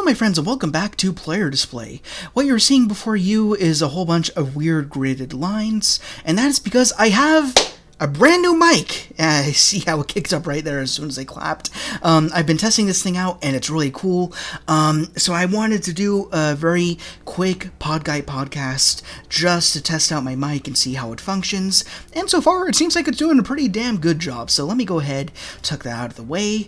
Hello my friends and welcome back to Player Display. What you're seeing before you is a whole bunch of weird gridded lines, and that is because I have a brand new mic. I see how it kicked up right there as soon as I clapped. I've been testing this thing out and it's really cool. So I wanted to do a very quick PODguy podcast just to test out my mic and see how it functions. And so far it seems like it's doing a pretty damn good job. So let me go ahead, tuck that out of the way.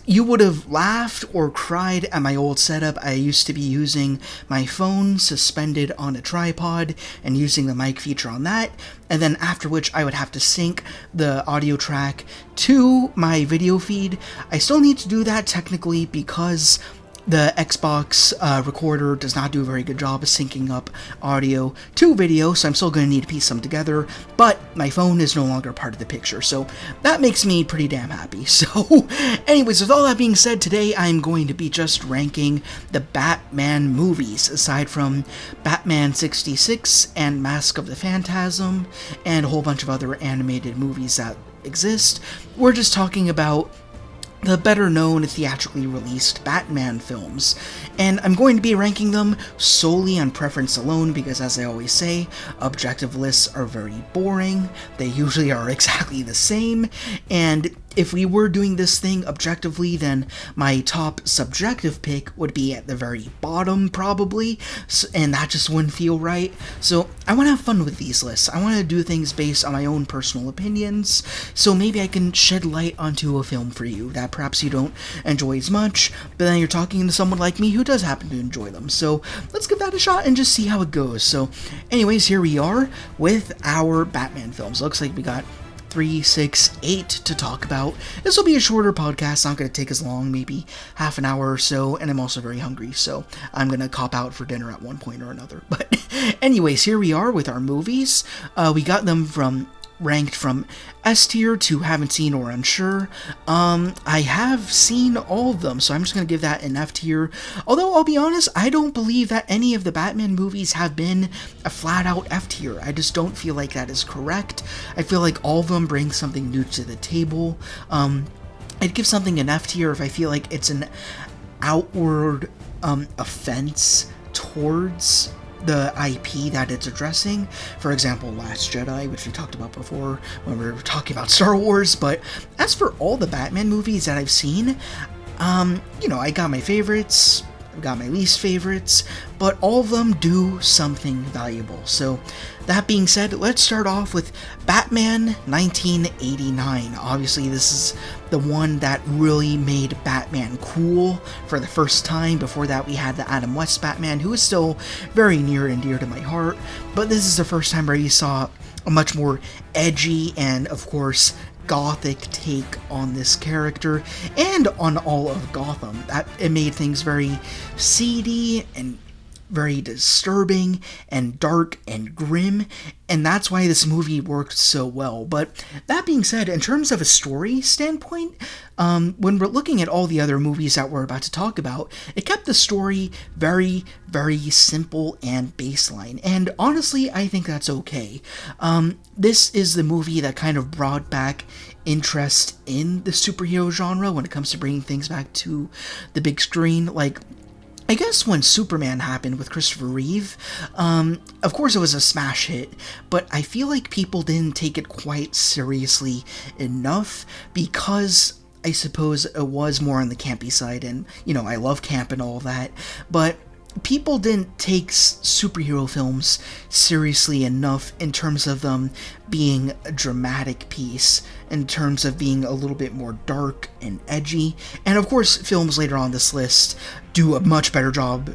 You would have laughed or cried at my old setup. I used to be using my phone suspended on a tripod and using the mic feature on that. And then after which I would have to sync the audio track to my video feed. I still need to do that technically because the Xbox recorder does not do a very good job of syncing up audio to video, so I'm still going to need to piece them together, but my phone is no longer part of the picture, so that makes me pretty damn happy. So anyways, with all that being said, today I'm going to be just ranking the Batman movies, aside from Batman 66 and Mask of the Phantasm, and a whole bunch of other animated movies that exist. We're just talking about the better-known theatrically released Batman films, and I'm going to be ranking them solely on preference alone because, as I always say, objective lists are very boring. They usually are exactly the same, and if we were doing this thing objectively, then my top subjective pick would be at the very bottom, probably, and that just wouldn't feel right. So I want to have fun with these lists. I want to do things based on my own personal opinions, so maybe I can shed light onto a film for you that perhaps you don't enjoy as much, but then you're talking to someone like me who does happen to enjoy them. So let's give that a shot and just see how it goes. So anyways, here we are with our Batman films. Looks like we got 3, 6, 8 to talk about. This will be a shorter podcast, not going to take as long, maybe half an hour or so, and I'm also very hungry, so I'm going to cop out for dinner at one point or another. But anyways, here we are with our movies. We got them ranked from S tier to haven't seen or unsure. I have seen all of them, so I'm just going to give that an F tier. Although, I'll be honest, I don't believe that any of the Batman movies have been a flat-out F tier. I just don't feel like that is correct. I feel like all of them bring something new to the table. I'd give something an F tier if I feel like it's an outward offense towards the IP that it's addressing. For example, Last Jedi, which we talked about before when we were talking about Star Wars. But as for all the Batman movies that I've seen, I got my favorites, I've got my least favorites, but all of them do something valuable. So that being said, let's start off with Batman 1989. Obviously, this is the one that really made Batman cool for the first time. Before that, we had the Adam West Batman, who is still very near and dear to my heart, but this is the first time where you saw a much more edgy and, of course, gothic take on this character and on all of Gotham. It made things very seedy and very disturbing and dark and grim, and that's why this movie worked so well. But that being said, in terms of a story standpoint, when we're looking at all the other movies that we're about to talk about, it kept the story very, very simple and baseline, and honestly, I think that's okay. This is the movie that kind of brought back interest in the superhero genre when it comes to bringing things back to the big screen. Like, I guess when Superman happened with Christopher Reeve, of course it was a smash hit, but I feel like people didn't take it quite seriously enough because I suppose it was more on the campy side, and, I love camp and all that, but people didn't take superhero films seriously enough in terms of them being a dramatic piece, in terms of being a little bit more dark and edgy. And of course, films later on this list do a much better job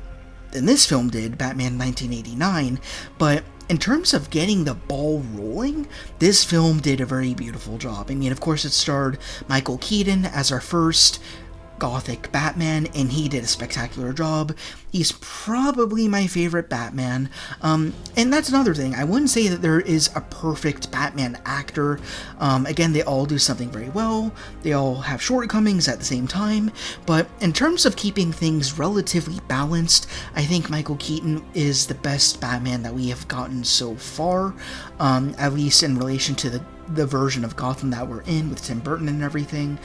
than this film did, Batman 1989, but in terms of getting the ball rolling, this film did a very beautiful job. I mean, of course, it starred Michael Keaton as our first gothic Batman, and he did a spectacular job. He's probably my favorite Batman, and that's another thing. I wouldn't say that there is a perfect Batman actor. Again, they all do something very well. They all have shortcomings at the same time, but in terms of keeping things relatively balanced, I think Michael Keaton is the best Batman that we have gotten so far, at least in relation to the version of Gotham that we're in with Tim Burton and everything.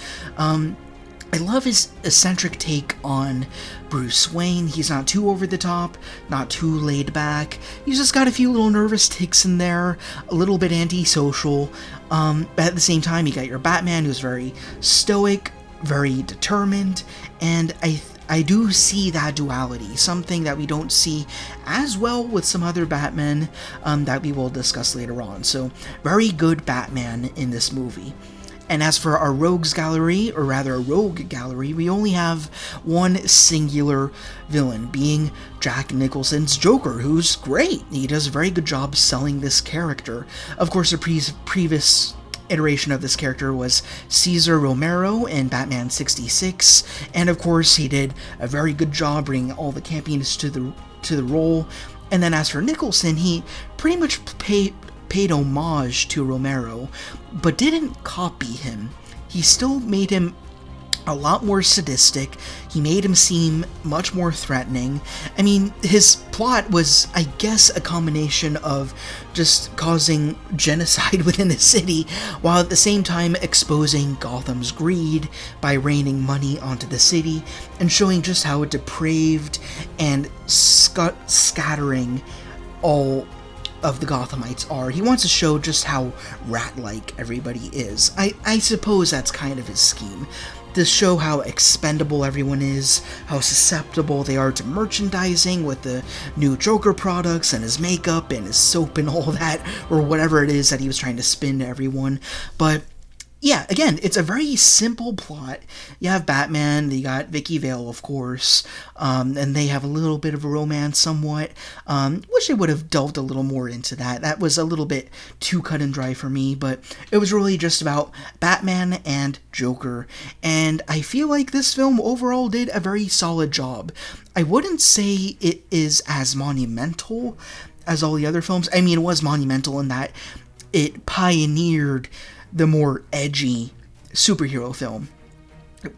I love his eccentric take on Bruce Wayne. He's not too over the top, not too laid back. He's just got a few little nervous tics in there, a little bit antisocial. But at the same time, you got your Batman, who's very stoic, very determined, and I do see that duality, something that we don't see as well with some other Batmen that we will discuss later on. So, very good Batman in this movie. And as for our rogues gallery, or rather a rogue gallery, we only have one singular villain, being Jack Nicholson's Joker, who's great. He does a very good job selling this character. Of course, the previous iteration of this character was Cesar Romero in Batman 66, and of course he did a very good job bringing all the campiness to the role. And then as for Nicholson, he pretty much paid homage to Romero, but didn't copy him. He still made him a lot more sadistic. He made him seem much more threatening. I mean, his plot was, I guess, a combination of just causing genocide within the city, while at the same time exposing Gotham's greed by raining money onto the city, and showing just how depraved and scattering all of the Gothamites are. He wants to show just how rat-like everybody is. I suppose that's kind of his scheme. To show how expendable everyone is, how susceptible they are to merchandising with the new Joker products and his makeup and his soap and all that, or whatever it is that he was trying to spin to everyone. But yeah, again, it's a very simple plot. You have Batman, you got Vicky Vale, of course, and they have a little bit of a romance somewhat. Wish they would have delved a little more into that. That was a little bit too cut and dry for me, but it was really just about Batman and Joker, and I feel like this film overall did a very solid job. I wouldn't say it is as monumental as all the other films. I mean, it was monumental in that it pioneered the more edgy superhero film.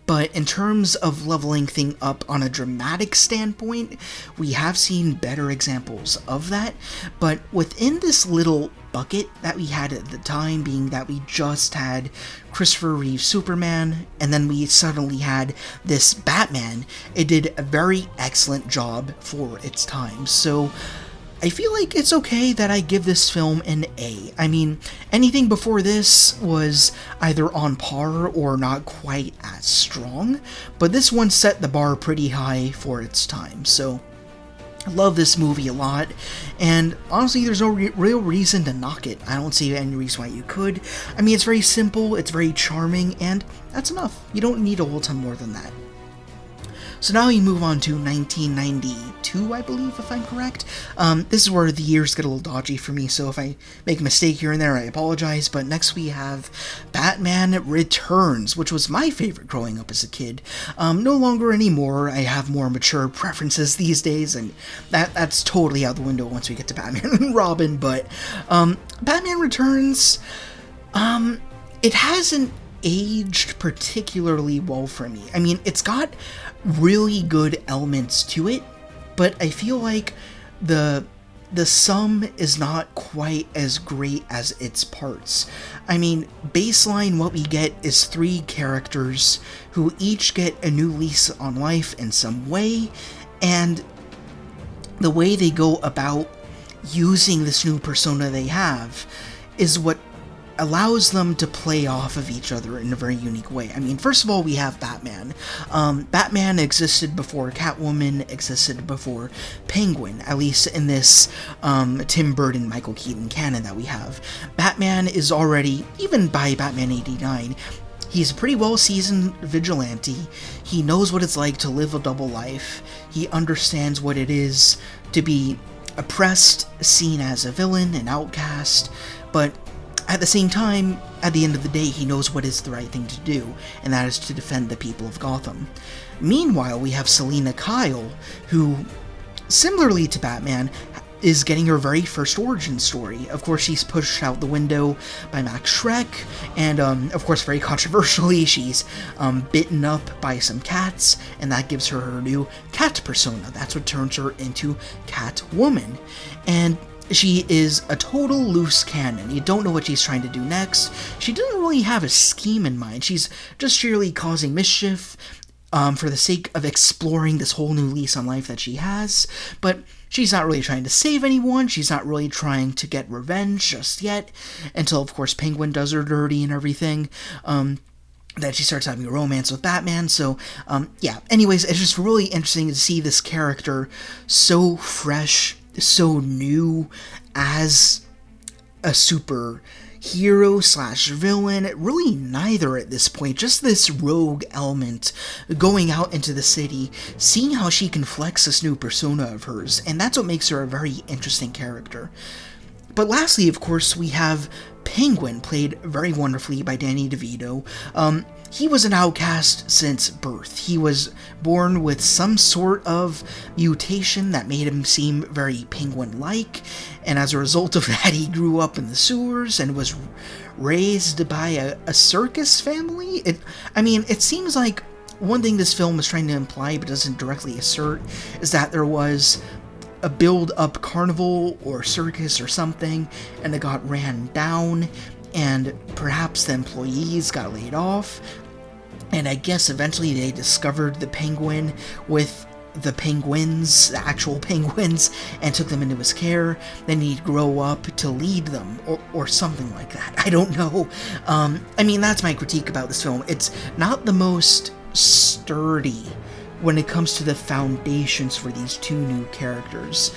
But in terms of leveling things up on a dramatic standpoint, we have seen better examples of that. But within this little bucket that we had at the time, being that we just had Christopher Reeve's Superman, and then we suddenly had this Batman, it did a very excellent job for its time. So I feel like it's okay that I give this film an A. I mean, anything before this was either on par or not quite as strong, but this one set the bar pretty high for its time, so I love this movie a lot, and honestly, there's no real reason to knock it. I don't see any reason why you could. I mean, it's very simple, it's very charming, and that's enough. You don't need a whole ton more than that. So now we move on to 1992, I believe, if I'm correct. This is where the years get a little dodgy for me, so if I make a mistake here and there, I apologize. But next we have Batman Returns, which was my favorite growing up as a kid. No longer anymore. I have more mature preferences these days, and that's totally out the window once we get to Batman and Robin. But Batman Returns, it hasn't aged particularly well for me. I mean, it's got really good elements to it, but I feel like the sum is not quite as great as its parts. I mean, baseline, what we get is 3 characters who each get a new lease on life in some way, and the way they go about using this new persona they have is what allows them to play off of each other in a very unique way. I mean, first of all, we have Batman. Batman existed before Catwoman, existed before Penguin, at least in this Tim Burton, Michael Keaton canon that we have. Batman is already, even by Batman 89, he's a pretty well-seasoned vigilante. He knows what it's like to live a double life. He understands what it is to be oppressed, seen as a villain, an outcast, but at the same time, at the end of the day, he knows what is the right thing to do, and that is to defend the people of Gotham. Meanwhile, we have Selina Kyle, who, similarly to Batman, is getting her very first origin story. Of course, she's pushed out the window by Max Schreck, and of course, very controversially, she's bitten up by some cats, and that gives her her new cat persona. That's what turns her into Catwoman. And she is a total loose cannon. You don't know what she's trying to do next. She doesn't really have a scheme in mind. She's just sheerly causing mischief for the sake of exploring this whole new lease on life that she has. But she's not really trying to save anyone. She's not really trying to get revenge just yet. Until, of course, Penguin does her dirty and everything. That she starts having a romance with Batman. So, yeah. Anyways, it's just really interesting to see this character so fresh, so new as a superhero slash villain. Really neither at this point. Just this rogue element going out into the city, seeing how she can flex this new persona of hers, and that's what makes her a very interesting character. But lastly, of course, we have Penguin, played very wonderfully by Danny DeVito. He was an outcast since birth. He was born with some sort of mutation that made him seem very penguin-like, and as a result of that, he grew up in the sewers and was raised by a circus family. It seems like one thing this film is trying to imply but doesn't directly assert is that there was a build-up carnival or circus or something, and it got ran down, and perhaps the employees got laid off, and I guess eventually they discovered the penguin with the penguins, the actual penguins, and took them into his care. Then he'd grow up to lead them, or something like that. I don't know. That's my critique about this film. It's not the most sturdy when it comes to the foundations for these two new characters.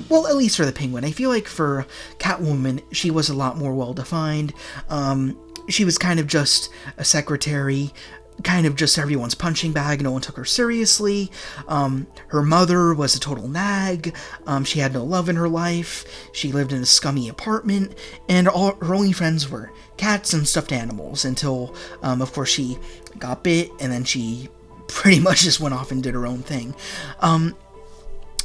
Well, at least for the Penguin. I feel like for Catwoman, she was a lot more well-defined. She was kind of just a secretary, kind of just everyone's punching bag. No one took her seriously. Her mother was a total nag. She had no love in her life. She lived in a scummy apartment, and all her only friends were cats and stuffed animals until, of course, she got bit, and then she pretty much just went off and did her own thing.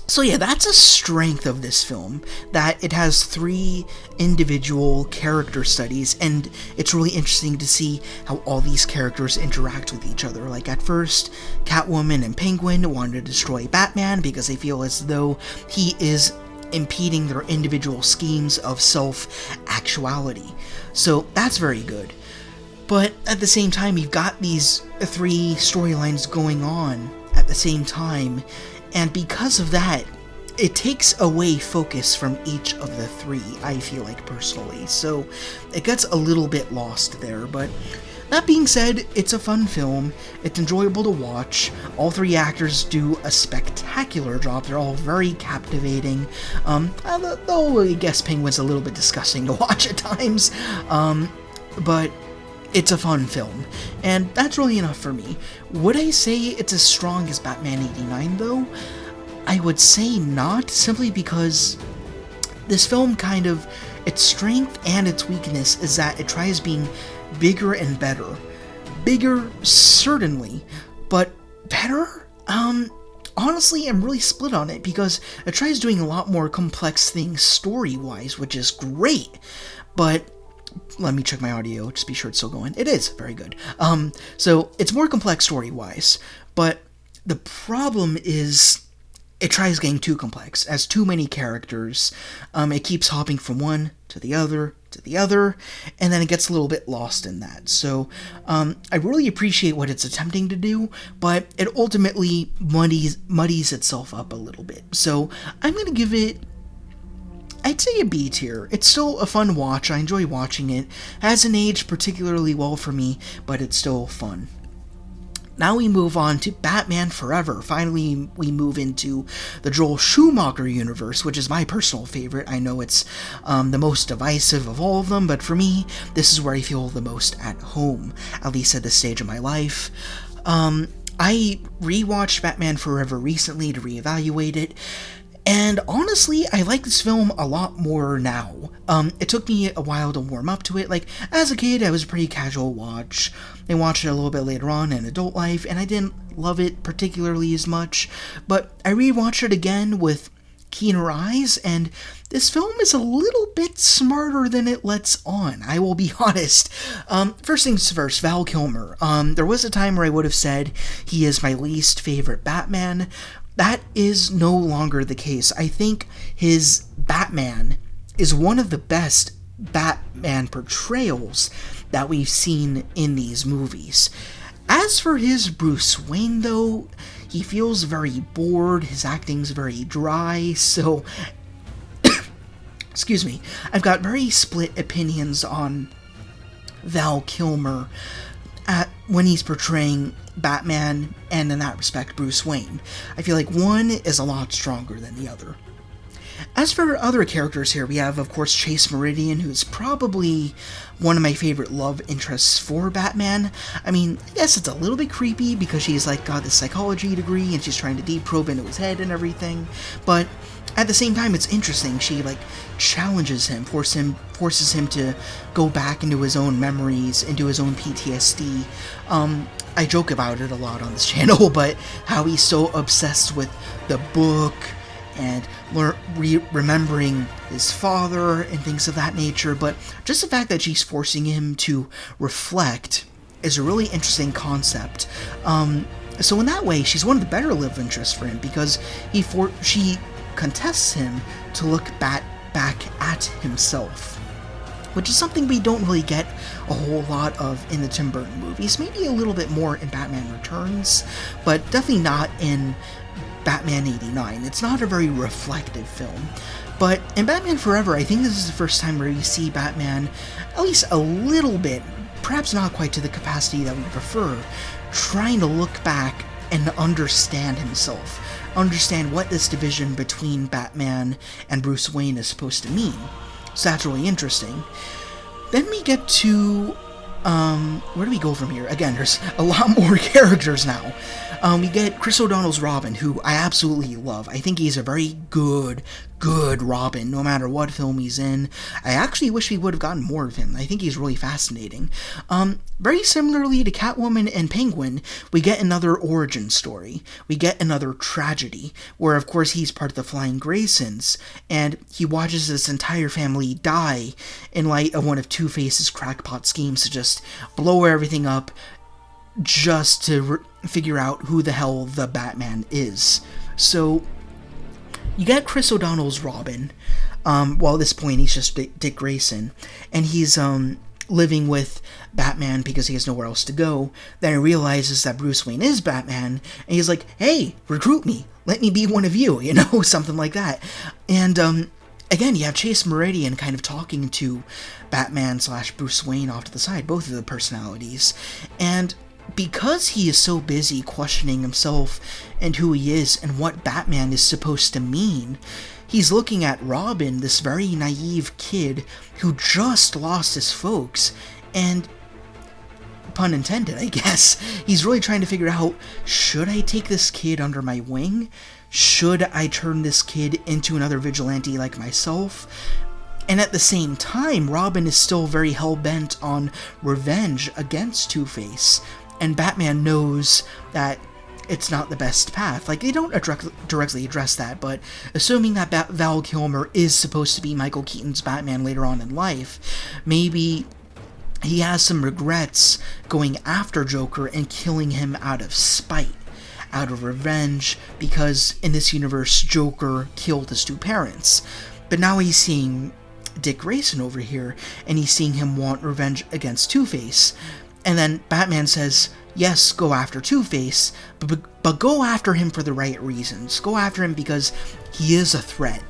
So yeah, that's a strength of this film, that it has 3 individual character studies, and it's really interesting to see how all these characters interact with each other. Like, at first, Catwoman and Penguin wanted to destroy Batman because they feel as though he is impeding their individual schemes of self-actuality. So that's very good. But at the same time, you've got these 3 storylines going on at the same time, and because of that, it takes away focus from each of the 3, I feel like, personally. So it gets a little bit lost there, but that being said, it's a fun film. It's enjoyable to watch. All 3 actors do a spectacular job. They're all very captivating. Though I guess Penguin's a little bit disgusting to watch at times. But it's a fun film, and that's really enough for me. Would I say it's as strong as Batman 89, though? I would say not, simply because this film its strength and its weakness is that it tries being bigger and better. Bigger, certainly, but better? Honestly, I'm really split on it, because it tries doing a lot more complex things story-wise, which is great, but let me check my audio, just be sure it's still going. It is very good. So it's more complex story-wise, but the problem is it tries getting too complex. As too many characters, it keeps hopping from one to the other, and then it gets a little bit lost in that. So I really appreciate what it's attempting to do, but it ultimately muddies itself up a little bit. So I'm going to give it, I'd say, a B tier. It's still a fun watch. I enjoy watching it. Hasn't aged particularly well for me, but it's still fun. Now we move on to Batman Forever. Finally, we move into the Joel Schumacher universe, which is my personal favorite. I know it's the most divisive of all of them, but for me, this is where I feel the most at home, at least at this stage of my life. I rewatched Batman Forever recently to reevaluate it, and honestly, I like this film a lot more now. It took me a while to warm up to it. Like, as a kid, I was a pretty casual watch. I watched it a little bit later on in adult life, and I didn't love it particularly as much. But I rewatched it again with keener eyes, and this film is a little bit smarter than it lets on, I will be honest. First things first, Val Kilmer. There was a time where I would have said he is my least favorite Batman. That is no longer the case. I think his Batman is one of the best Batman portrayals that we've seen in these movies. As for his Bruce Wayne, though, he feels very bored, his acting's very dry, so excuse me, I've got very split opinions on Val Kilmer when he's portraying Batman, and in that respect, Bruce Wayne. I feel like one is a lot stronger than the other. As for other characters here, we have, of course, Chase Meridian, who's probably one of my favorite love interests for Batman. I mean, I guess it's a little bit creepy because she's, like, got this psychology degree and she's trying to deep probe into his head and everything, but at the same time, it's interesting. She, like, challenges him, forces him to go back into his own memories, into his own PTSD. I joke about it a lot on this channel, but how he's so obsessed with the book and remembering his father and things of that nature, but just the fact that she's forcing him to reflect is a really interesting concept. So in that way, she's one of the better love interests for him, because she contests him to look back at himself, which is something we don't really get a whole lot of in the Tim Burton movies. Maybe a little bit more in Batman Returns, but definitely not in Batman 89. It's not a very reflective film. But in Batman Forever, I think this is the first time where you see Batman, at least a little bit, perhaps not quite to the capacity that we prefer, trying to look back and understand himself. Understand what this division between Batman and Bruce Wayne is supposed to mean. So that's really interesting. Then we get to, where do we go from here? Again, there's a lot more characters now. We get Chris O'Donnell's Robin, who I absolutely love. I think he's a very good Robin, no matter what film he's in. I actually wish we would have gotten more of him. I think he's really fascinating. Very similarly to Catwoman and Penguin, we get another origin story. We get another tragedy, where of course he's part of the Flying Graysons, and he watches this entire family die in light of one of Two-Face's crackpot schemes to just blow everything up, just to figure out who the hell the Batman is. So you get Chris O'Donnell's Robin. Well, at this point he's just Dick Grayson, and he's living with Batman because he has nowhere else to go. Then he realizes that Bruce Wayne is Batman, and he's like, hey, recruit me, let me be one of you, something like that. And again, you have Chase Meridian kind of talking to Batman / Bruce Wayne off to the side, both of the personalities, and because he is so busy questioning himself and who he is and what Batman is supposed to mean, he's looking at Robin, this very naive kid who just lost his folks, and, pun intended, I guess, he's really trying to figure out, should I take this kid under my wing? Should I turn this kid into another vigilante like myself? And at the same time, Robin is still very hell-bent on revenge against Two-Face, and Batman knows that it's not the best path. Like, they don't directly address that, but assuming that Val Kilmer is supposed to be Michael Keaton's Batman later on in life, maybe he has some regrets going after Joker and killing him out of spite, out of revenge, because in this universe, Joker killed his two parents. But now he's seeing Dick Grayson over here, and he's seeing him want revenge against Two-Face. And then Batman says, yes, go after Two-Face, but go after him for the right reasons. Go after him because he is a threat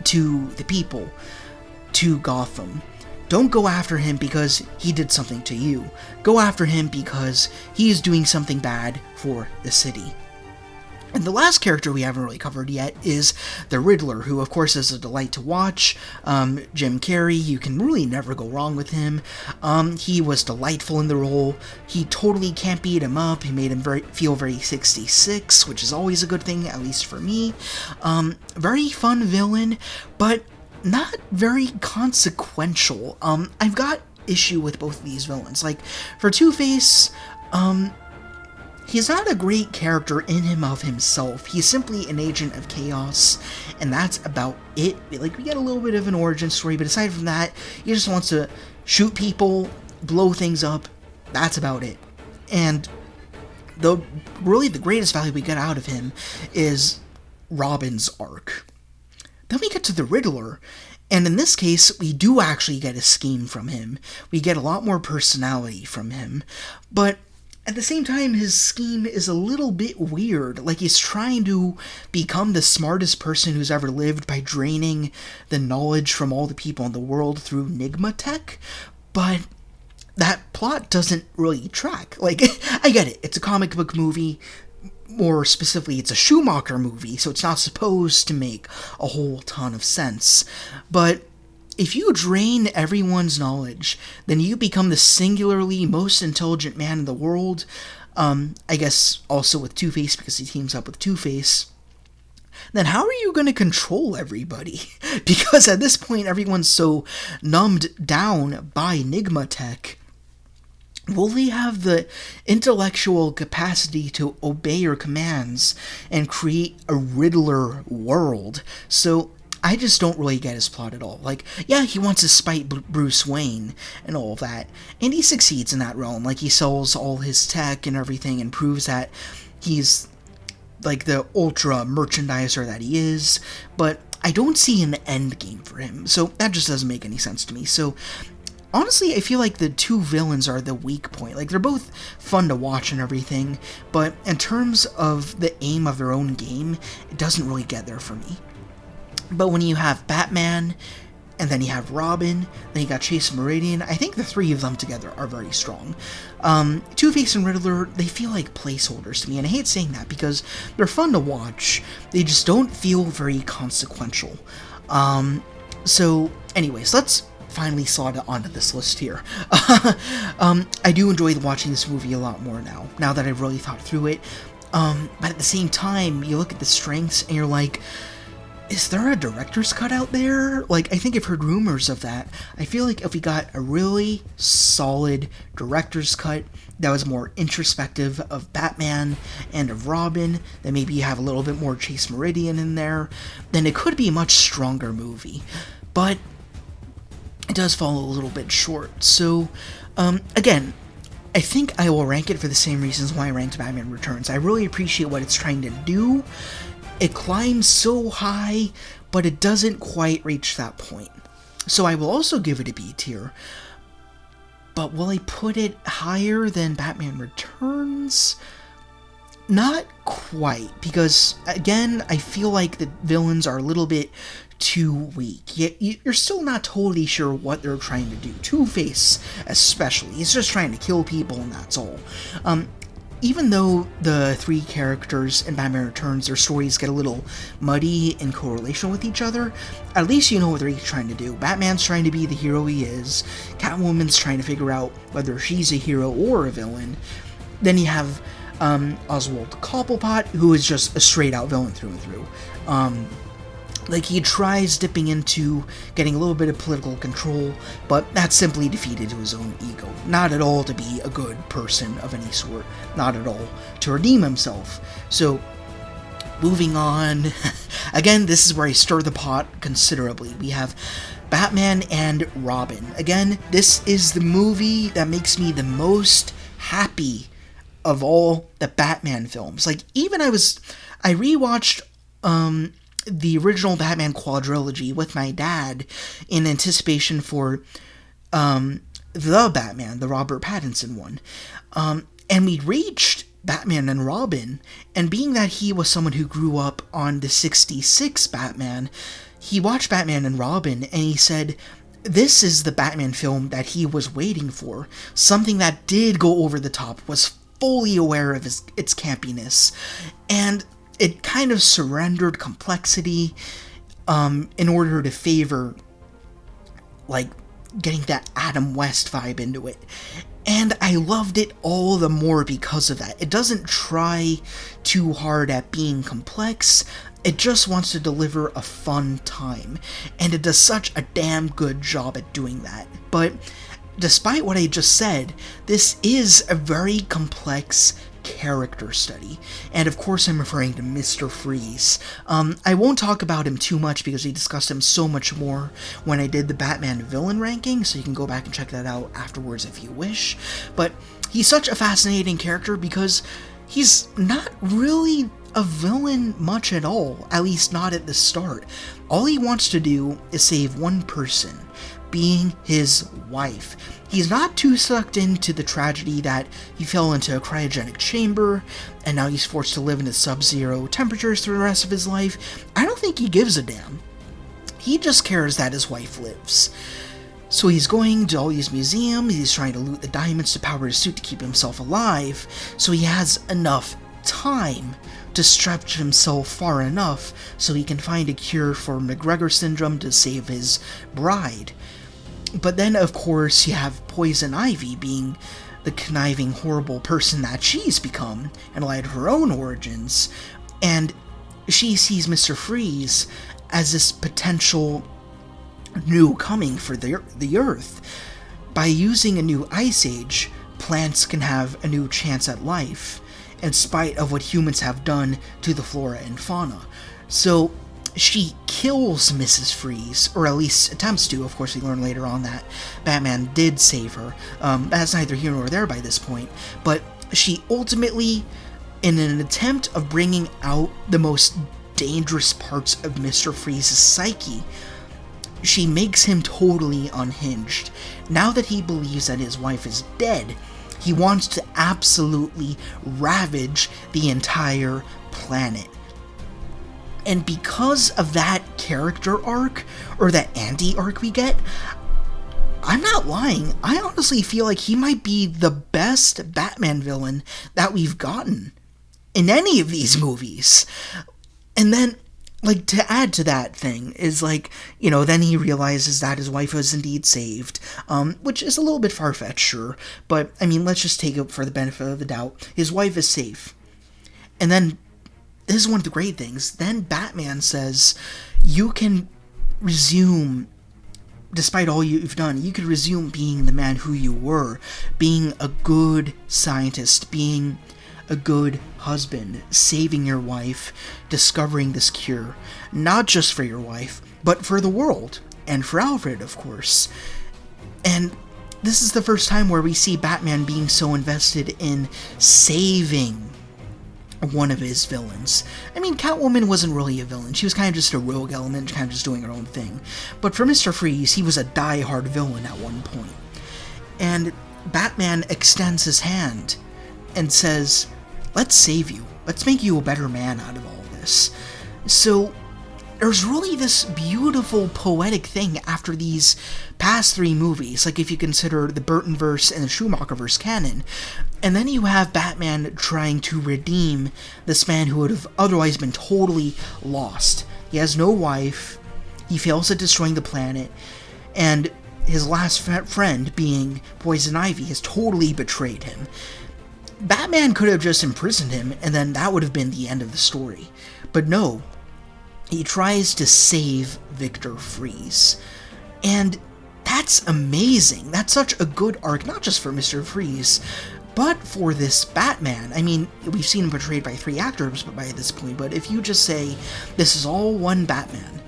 to the people, to Gotham. Don't go after him because he did something to you. Go after him because he is doing something bad for the city. And the last character we haven't really covered yet is the Riddler, who of course is a delight to watch. Jim Carrey, you can really never go wrong with him. He was delightful in the role. He totally can't beat him up. He made him feel very 66, which is always a good thing, at least for me. Very fun villain, but not very consequential. I've got issue with both of these villains. Like, for Two-Face, he's not a great character in him of himself. He's simply an agent of chaos, and that's about it. Like, we get a little bit of an origin story, but aside from that, he just wants to shoot people, blow things up. That's about it. And really the greatest value we get out of him is Robin's arc. Then we get to the Riddler, and in this case, we do actually get a scheme from him. We get a lot more personality from him, but at the same time, his scheme is a little bit weird. Like, he's trying to become the smartest person who's ever lived by draining the knowledge from all the people in the world through Nigma tech, but that plot doesn't really track. Like, I get it, it's a comic book movie. More specifically, it's a Schumacher movie, so it's not supposed to make a whole ton of sense. But if you drain everyone's knowledge, then you become the singularly most intelligent man in the world. I guess also with Two-Face, because he teams up with Two-Face. Then how are you going to control everybody? Because at this point, everyone's so numbed down by Nigma tech. Will they have the intellectual capacity to obey your commands and create a Riddler world? So I just don't really get his plot at all. Like, yeah, he wants to spite Bruce Wayne and all of that, and he succeeds in that realm. Like, he sells all his tech and everything and proves that he's, like, the ultra merchandiser that he is, but I don't see an end game for him, so that just doesn't make any sense to me. So honestly, I feel like the two villains are the weak point. Like, they're both fun to watch and everything, but in terms of the aim of their own game, it doesn't really get there for me. But when you have Batman, and then you have Robin, then you got Chase and Meridian, I think the three of them together are very strong. Two-Face and Riddler, they feel like placeholders to me, and I hate saying that because they're fun to watch, they just don't feel very consequential. So, anyways, let's finally slot onto this list here. I do enjoy watching this movie a lot more now that I've really thought through it. But at the same time, you look at the strengths and you're like, is there a director's cut out there? Like, I think I've heard rumors of that. I feel like if we got a really solid director's cut that was more introspective of Batman and of Robin, then maybe you have a little bit more Chase Meridian in there, then it could be a much stronger movie. But it does fall a little bit short. So, again, I think I will rank it for the same reasons why I ranked Batman Returns. I really appreciate what it's trying to do. It climbs so high, but it doesn't quite reach that point. So I will also give it a B tier. But will I put it higher than Batman Returns? Not quite, because, again, I feel like the villains are a little bit too weak. You're still not totally sure what they're trying to do. Two-Face, especially. He's just trying to kill people, and that's all. Even though the three characters in Batman Returns, their stories get a little muddy in correlation with each other, at least you know what they're each trying to do. Batman's trying to be the hero he is. Catwoman's trying to figure out whether she's a hero or a villain. Then you have Oswald Cobblepot, who is just a straight-out villain through and through. Like, he tries dipping into getting a little bit of political control, but that's simply defeated to his own ego. Not at all to be a good person of any sort. Not at all to redeem himself. So, moving on. Again, this is where I stir the pot considerably. We have Batman and Robin. Again, this is the movie that makes me the most happy of all the Batman films. Like, even I rewatched, the original Batman quadrilogy with my dad in anticipation for the Batman, the Robert Pattinson one. And we reached Batman and Robin, and being that he was someone who grew up on the 66 Batman, he watched Batman and Robin and he said, this is the Batman film that he was waiting for. Something that did go over the top, was fully aware of its campiness, and it kind of surrendered complexity in order to favor, like, getting that Adam West vibe into it. And I loved it all the more because of that. It doesn't try too hard at being complex. It just wants to deliver a fun time. And it does such a damn good job at doing that. But despite what I just said, this is a very complex character study, and of course I'm referring to Mr. Freeze. I won't talk about him too much because we discussed him so much more when I did the Batman villain ranking, so you can go back and check that out afterwards if you wish. But he's such a fascinating character because he's not really a villain much at all, at least not at the start. All he wants to do is save one person, being his wife. He's not too sucked into the tragedy that he fell into a cryogenic chamber, and now he's forced to live in the sub-zero temperatures for the rest of his life. I don't think he gives a damn. He just cares that his wife lives. So he's going to all these museums, he's trying to loot the diamonds to power his suit to keep himself alive, so he has enough time to stretch himself far enough so he can find a cure for McGregor syndrome to save his bride. But then, of course, you have Poison Ivy being the conniving, horrible person that she's become in light of her own origins, and she sees Mr. Freeze as this potential new coming for the Earth. By using a new ice age, plants can have a new chance at life, in spite of what humans have done to the flora and fauna. So she kills Mrs. Freeze, or at least attempts to. Of course, we learn later on that Batman did save her. That's neither here nor there by this point. But she ultimately, in an attempt of bringing out the most dangerous parts of Mr. Freeze's psyche, she makes him totally unhinged. Now that he believes that his wife is dead, he wants to absolutely ravage the entire planet. And because of that character arc, or that Andy arc we get, I'm not lying, I honestly feel like he might be the best Batman villain that we've gotten in any of these movies. And then, like, to add to that thing is, like, you know, then he realizes that his wife was indeed saved, which is a little bit far-fetched, sure, but, I mean, let's just take it for the benefit of the doubt. His wife is safe. And then, this is one of the great things, then Batman says, you can resume, despite all you've done, you could resume being the man who you were, being a good scientist, being a good husband, saving your wife, discovering this cure, not just for your wife, but for the world, and for Alfred, of course. And this is the first time where we see Batman being so invested in saving one of his villains. I mean, Catwoman wasn't really a villain. She was kind of just a rogue element, kind of just doing her own thing. But for Mr. Freeze, he was a die-hard villain at one point. And Batman extends his hand and says, let's save you. Let's make you a better man out of all this. So there's really this beautiful poetic thing after these past three movies, like if you consider the Burtonverse and the Schumacherverse canon. And then you have Batman trying to redeem this man who would have otherwise been totally lost. He has no wife, he fails at destroying the planet, and his last friend, being Poison Ivy, has totally betrayed him. Batman could have just imprisoned him, and then that would have been the end of the story. But no, he tries to save Victor Freeze. And that's amazing. That's such a good arc, not just for Mr. Freeze, but for this Batman. I mean, we've seen him portrayed by three actors by this point, but if you just say, this is all one Batman,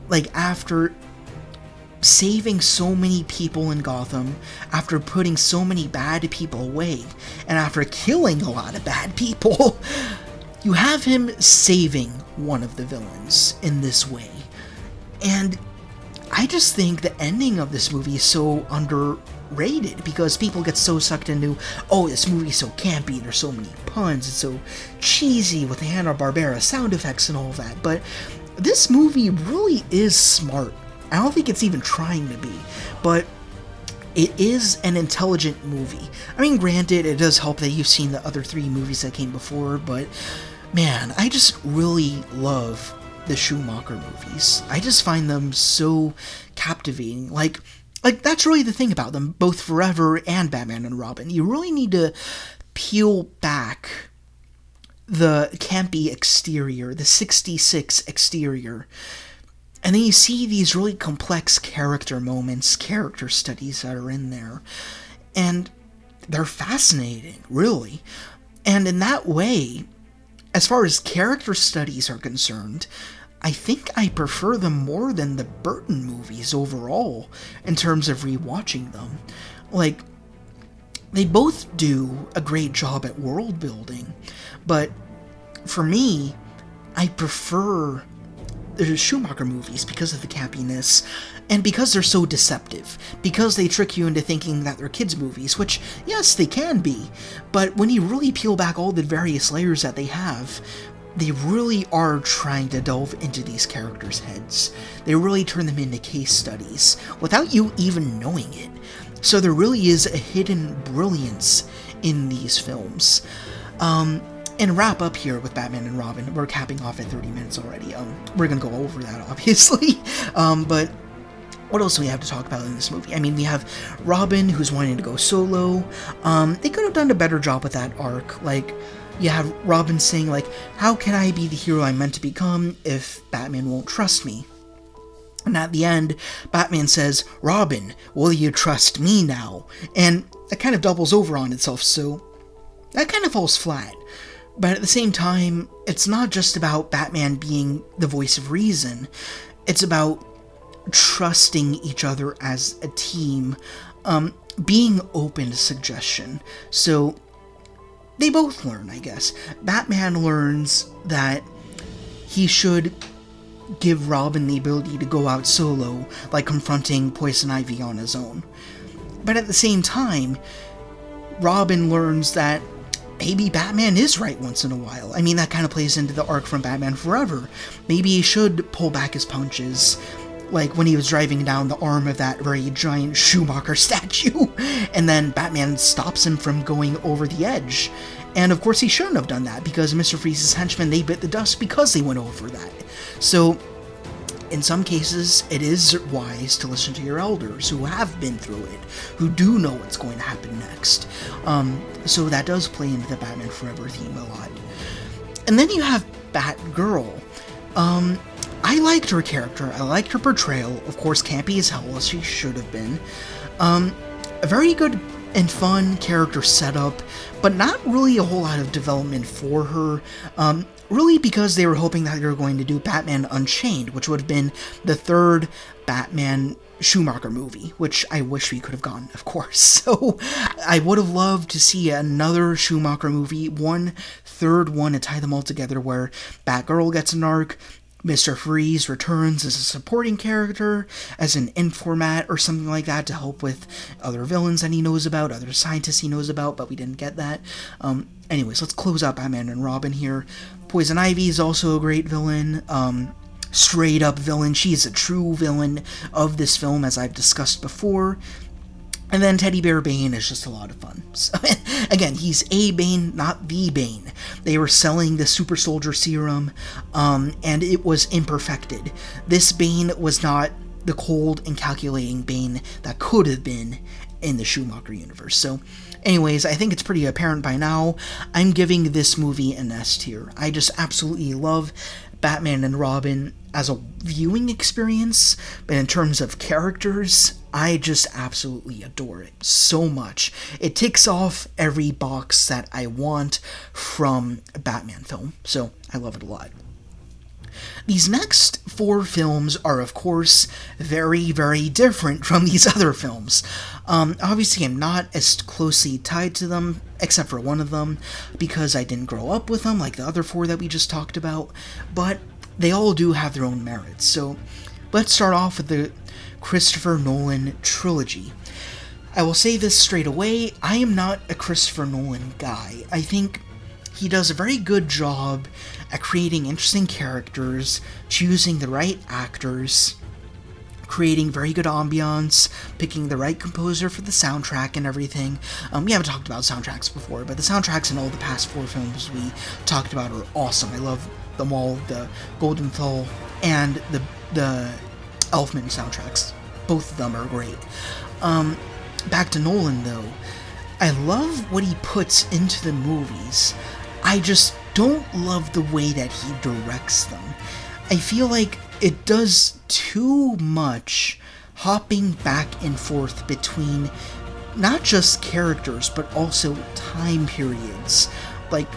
like, after saving so many people in Gotham, after putting so many bad people away, and after killing a lot of bad people, you have him saving one of the villains in this way. And I just think the ending of this movie is so underrated, because people get so sucked into, oh, this movie's so campy, there's so many puns, it's so cheesy with the Hanna-Barbera sound effects and all that, but this movie really is smart. I don't think it's even trying to be, but it is an intelligent movie. I mean, granted, it does help that you've seen the other three movies that came before, but man, I just really love the Schumacher movies. I just find them so captivating. Like that's really the thing about them, both Forever and Batman and Robin. You really need to peel back the campy exterior, the 66 exterior, and then you see these really complex character moments, character studies that are in there. And they're fascinating, really. And in that way, as far as character studies are concerned, I think I prefer them more than the Burton movies overall, in terms of rewatching them. Like, they both do a great job at world building, but for me, I prefer the Schumacher movies because of the campiness, and because they're so deceptive, because they trick you into thinking that they're kids' movies, which, yes, they can be, but when you really peel back all the various layers that they have, they really are trying to delve into these characters' heads. They really turn them into case studies, without you even knowing it. So there really is a hidden brilliance in these films. And wrap up here with Batman and Robin. We're capping off at 30 minutes already. We're gonna go over that, obviously. But what else do we have to talk about in this movie? I mean, we have Robin, who's wanting to go solo. They could have done a better job with that arc. Like, you have Robin saying, like, how can I be the hero I'm meant to become if Batman won't trust me? And at the end, Batman says, Robin, will you trust me now? And that kind of doubles over on itself, so that kind of falls flat. But at the same time, it's not just about Batman being the voice of reason. It's about trusting each other as a team, being open to suggestion. So they both learn, I guess. Batman learns that he should give Robin the ability to go out solo, like confronting Poison Ivy on his own. But at the same time, Robin learns that maybe Batman is right once in a while. I mean, that kind of plays into the arc from Batman Forever. Maybe he should pull back his punches, like when he was driving down the arm of that very giant Schumacher statue, and then Batman stops him from going over the edge. And of course he shouldn't have done that, because Mr. Freeze's henchmen, they bit the dust because they went over that. So, in some cases, it is wise to listen to your elders who have been through it, who do know what's going to happen next. So that does play into the Batman Forever theme a lot. And then you have Batgirl. I liked her character. I liked her portrayal. Of course, campy as hell, as she should have been. A very good and fun character setup, but not really a whole lot of development for her. Really because they were hoping that they were going to do Batman Unchained, which would have been the third Batman Schumacher movie, which I wish we could have gotten, of course. So I would have loved to see another Schumacher movie, one third one to tie them all together, where Batgirl gets an arc, Mr. Freeze returns as a supporting character, as an informant or something like that, to help with other villains that he knows about, other scientists he knows about, but we didn't get that. Anyways, let's close out Batman and Robin here. Poison Ivy is also a great villain. Straight up villain. She is a true villain of this film, as I've discussed before. And then Teddy Bear Bane is just a lot of fun. So, again, he's a Bane, not the Bane. They were selling the super soldier serum, and it was imperfected. This Bane was not the cold and calculating Bane that could have been in the Schumacher universe. So, anyways, I think it's pretty apparent by now. I'm giving this movie an S tier. I just absolutely love Batman and Robin as a viewing experience, but in terms of characters, I just absolutely adore it so much. It ticks off every box that I want from a Batman film, so I love it a lot. These next 4 films are, of course, very, very different from these other films. Obviously, I'm not as closely tied to them, except for one of them, because I didn't grow up with them like the other 4 that we just talked about, but they all do have their own merits. So let's start off with the Christopher Nolan trilogy. I will say this straight away, I am not a Christopher Nolan guy. I think he does a very good job at creating interesting characters, choosing the right actors, creating very good ambiance, picking the right composer for the soundtrack and everything. We haven't talked about soundtracks before, but the soundtracks in all the past 4 films we talked about are awesome. I love them all, the Goldenthal and the Elfman soundtracks. Both of them are great. Back to Nolan, though. I love what he puts into the movies. I just don't love the way that he directs them. I feel like it does too much hopping back and forth between not just characters, but also time periods. Like,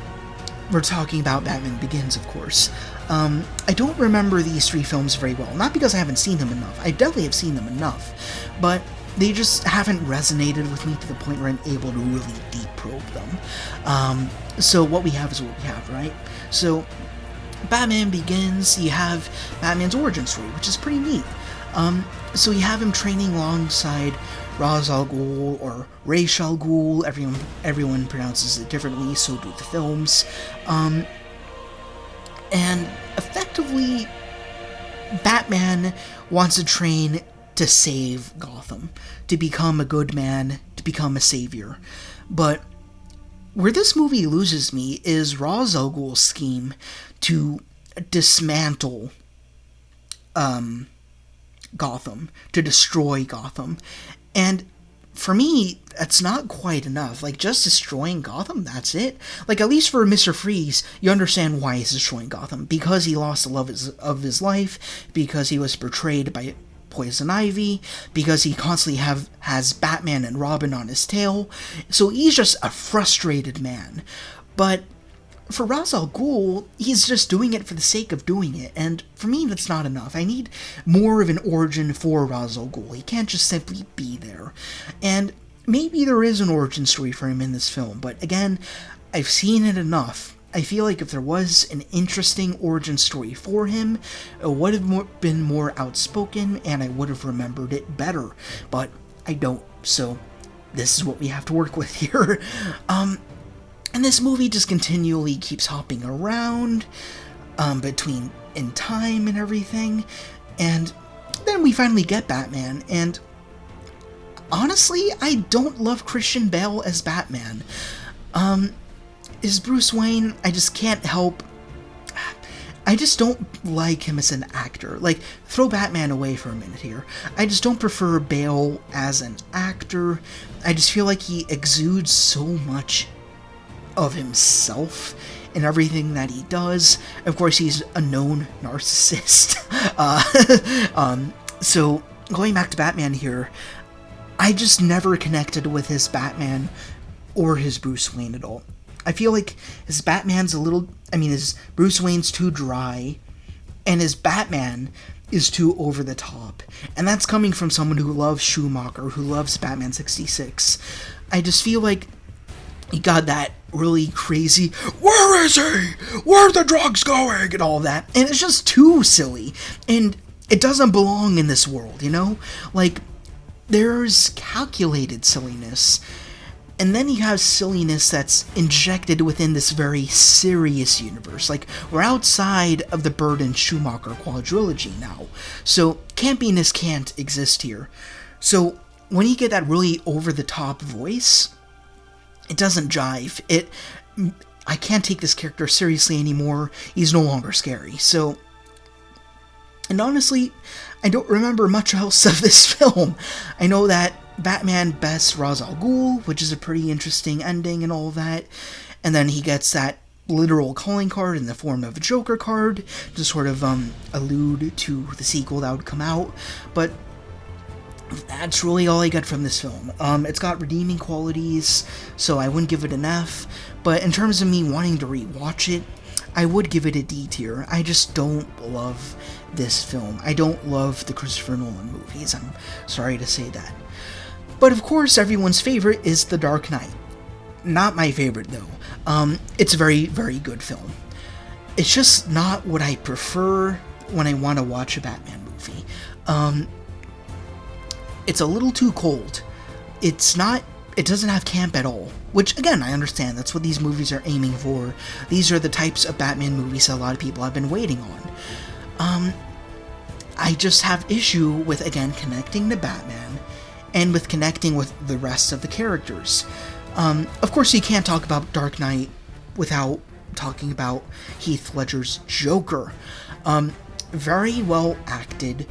we're talking about Batman Begins, of course. I don't remember these 3 films very well. Not because I haven't seen them enough. I definitely have seen them enough. But they just haven't resonated with me to the point where I'm able to really deep probe them. So what we have is what we have, right? So Batman Begins, you have Batman's origin story, which is pretty neat. So you have him training alongside Ra's al Ghul, or Ra's al Ghul, everyone pronounces it differently, so do the films. And effectively, Batman wants to train to save Gotham, to become a good man, to become a savior. But where this movie loses me is Ra's al Ghul's scheme to dismantle Gotham, to destroy Gotham. And for me, that's not quite enough. Like, just destroying Gotham, that's it? Like, at least for Mr. Freeze, you understand why he's destroying Gotham. Because he lost the love of his life, because he was betrayed by Poison Ivy, because he constantly has Batman and Robin on his tail. So he's just a frustrated man. But for Ra's al Ghul, he's just doing it for the sake of doing it, and for me, that's not enough. I need more of an origin for Ra's al Ghul. He can't just simply be there. And maybe there is an origin story for him in this film, but again, I've seen it enough. I feel like if there was an interesting origin story for him, it would have been more outspoken, and I would have remembered it better. But I don't, so this is what we have to work with here. And this movie just continually keeps hopping around between in time and everything. And then we finally get Batman. And honestly, I don't love Christian Bale as Batman. As Bruce Wayne, I just can't help. I just don't like him as an actor. Like, throw Batman away for a minute here. I just don't prefer Bale as an actor. I just feel like he exudes so much of himself in everything that he does. Of course, he's a known narcissist. So going back to Batman here, I just never connected with his Batman or his Bruce Wayne at all. I feel like his Bruce Wayne's too dry, and his Batman is too over the top. And that's coming from someone who loves Schumacher, who loves Batman 66. I just feel like he got that really crazy, where is he? Where are the drugs going? And all that. And it's just too silly. And it doesn't belong in this world, you know? Like, there's calculated silliness. And then you have silliness that's injected within this very serious universe. Like, we're outside of the Burton Schumacher quadrilogy now. So, campiness can't exist here. So, when you get that really over-the-top voice, it doesn't jive. I can't take this character seriously anymore. He's no longer scary. So, and honestly, I don't remember much else of this film. I know that Batman bests Ra's al Ghul, which is a pretty interesting ending and all that. And then he gets that literal calling card in the form of a Joker card to sort of allude to the sequel that would come out. But that's really all I get from this film. It's got redeeming qualities, so I wouldn't give it an F. But in terms of me wanting to rewatch it, I would give it a D tier. I just don't love this film. I don't love the Christopher Nolan movies. I'm sorry to say that. But of course, everyone's favorite is The Dark Knight. Not my favorite, though. It's a very, very good film. It's just not what I prefer when I want to watch a Batman movie. It's a little too cold. It doesn't have camp at all. Which, again, I understand. That's what these movies are aiming for. These are the types of Batman movies that a lot of people have been waiting on. I just have issue with, again, connecting to Batman and with connecting with the rest of the characters. Of course, you can't talk about Dark Knight without talking about Heath Ledger's Joker. Very well acted.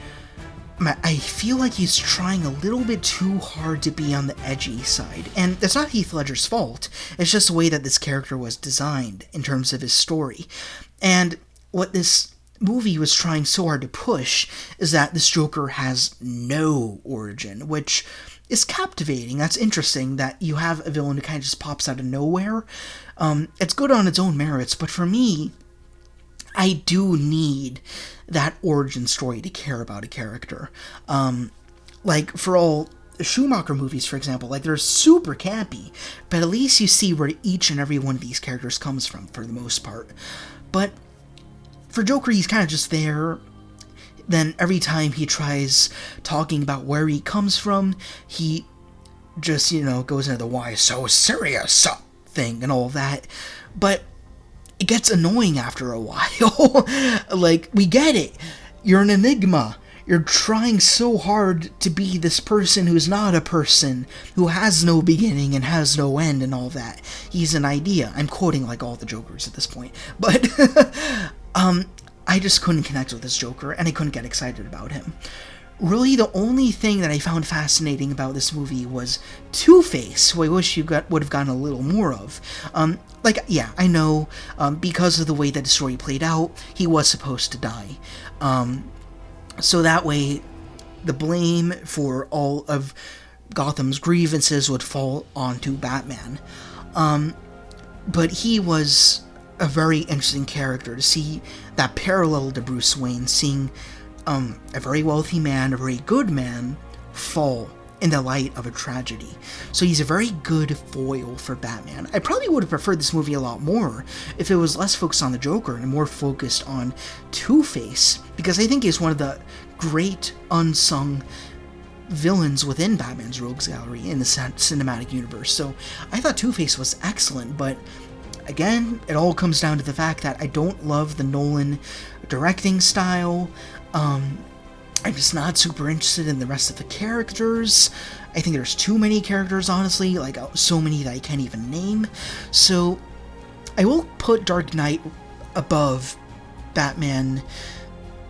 I feel like he's trying a little bit too hard to be on the edgy side. And it's not Heath Ledger's fault. It's just the way that this character was designed in terms of his story. And what this movie was trying so hard to push is that this Joker has no origin, which is captivating. That's interesting that you have a villain who kind of just pops out of nowhere. It's good on its own merits, but for me, I do need that origin story to care about a character. Like, for all the Schumacher movies, for example, like, they're super campy, but at least you see where each and every one of these characters comes from, for the most part. But for Joker, he's kind of just there. Then every time he tries talking about where he comes from, he just, goes into the why so serious thing and all that. But it gets annoying after a while. Like, we get it. You're an enigma. You're trying so hard to be this person who's not a person, who has no beginning and has no end and all that. He's an idea. I'm quoting like all the Jokers at this point. But I just couldn't connect with this Joker, and I couldn't get excited about him. Really, the only thing that I found fascinating about this movie was Two-Face, who I wish you would have gotten a little more of. I know, because of the way that the story played out, he was supposed to die. So that way, the blame for all of Gotham's grievances would fall onto Batman. But he was a very interesting character to see that parallel to Bruce Wayne, seeing a very wealthy man, a very good man, fall in the light of a tragedy. So he's a very good foil for Batman. I probably would have preferred this movie a lot more if it was less focused on the Joker and more focused on Two-Face, because I think he's one of the great unsung villains within Batman's Rogues Gallery in the cinematic universe. So I thought Two-Face was excellent, but again, it all comes down to the fact that I don't love the Nolan directing style. I'm just not super interested in the rest of the characters. I think there's too many characters, honestly, like so many that I can't even name. So I will put Dark Knight above Batman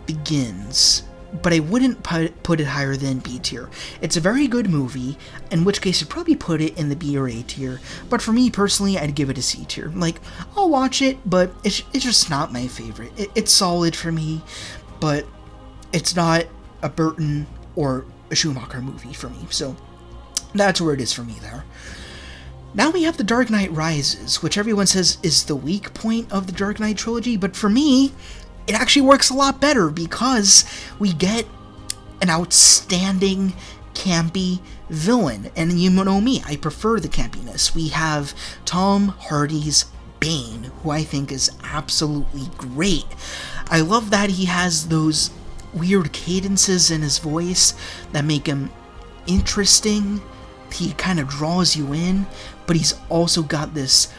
Begins, but I wouldn't put it higher than B tier. It's a very good movie, in which case I'd probably put it in the B or A tier, but for me personally, I'd give it a C tier. Like, I'll watch it, but it's just not my favorite. It's solid for me, but it's not a Burton or a Schumacher movie for me, so that's where it is for me there. Now we have The Dark Knight Rises, which everyone says is the weak point of the Dark Knight trilogy, but for me, it actually works a lot better because we get an outstanding, campy villain, and you know me, I prefer the campiness. We have Tom Hardy's Bane, who I think is absolutely great. I love that he has those weird cadences in his voice that make him interesting. He kind of draws you in, but he's also got this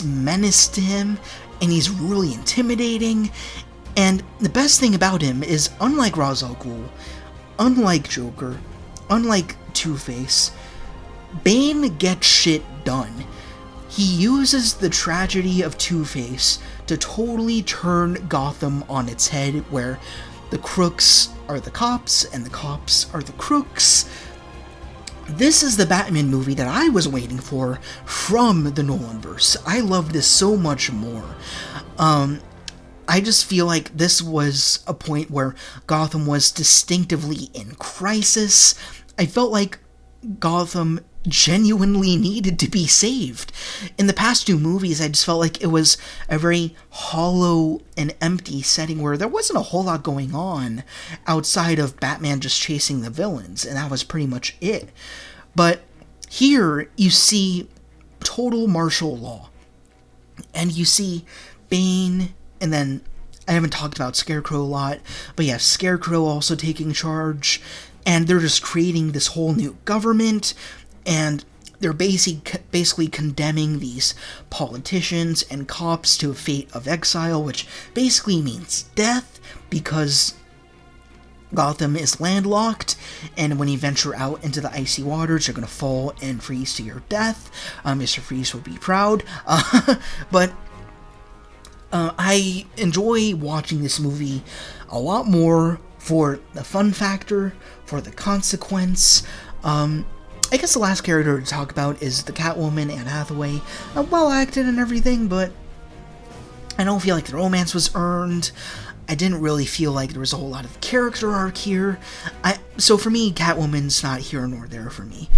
menace to him, and he's really intimidating. And the best thing about him is, unlike Ra's al Ghul, unlike Joker, unlike Two-Face, Bane gets shit done. He uses the tragedy of Two-Face to totally turn Gotham on its head, where the crooks are the cops, and the cops are the crooks. This is the Batman movie that I was waiting for from the Nolanverse. I loved this so much more. I just feel like this was a point where Gotham was distinctively in crisis. I felt like Gotham genuinely needed to be saved. In the past two movies, I just felt like it was a very hollow and empty setting where there wasn't a whole lot going on outside of Batman just chasing the villains, and that was pretty much it. But here, you see total martial law, and you see Bane, and then I haven't talked about Scarecrow a lot, but yeah, Scarecrow also taking charge, and they're just creating this whole new government, and they're basically condemning these politicians and cops to a fate of exile, which basically means death, because Gotham is landlocked, and when you venture out into the icy waters, you're going to fall and freeze to your death. Mr. Freeze would be proud. But I enjoy watching this movie a lot more for the fun factor, for the consequence. I guess the last character to talk about is the Catwoman, Anne Hathaway. Well acted and everything, but I don't feel like the romance was earned. I didn't really feel like there was a whole lot of character arc here. So for me, Catwoman's not here nor there for me.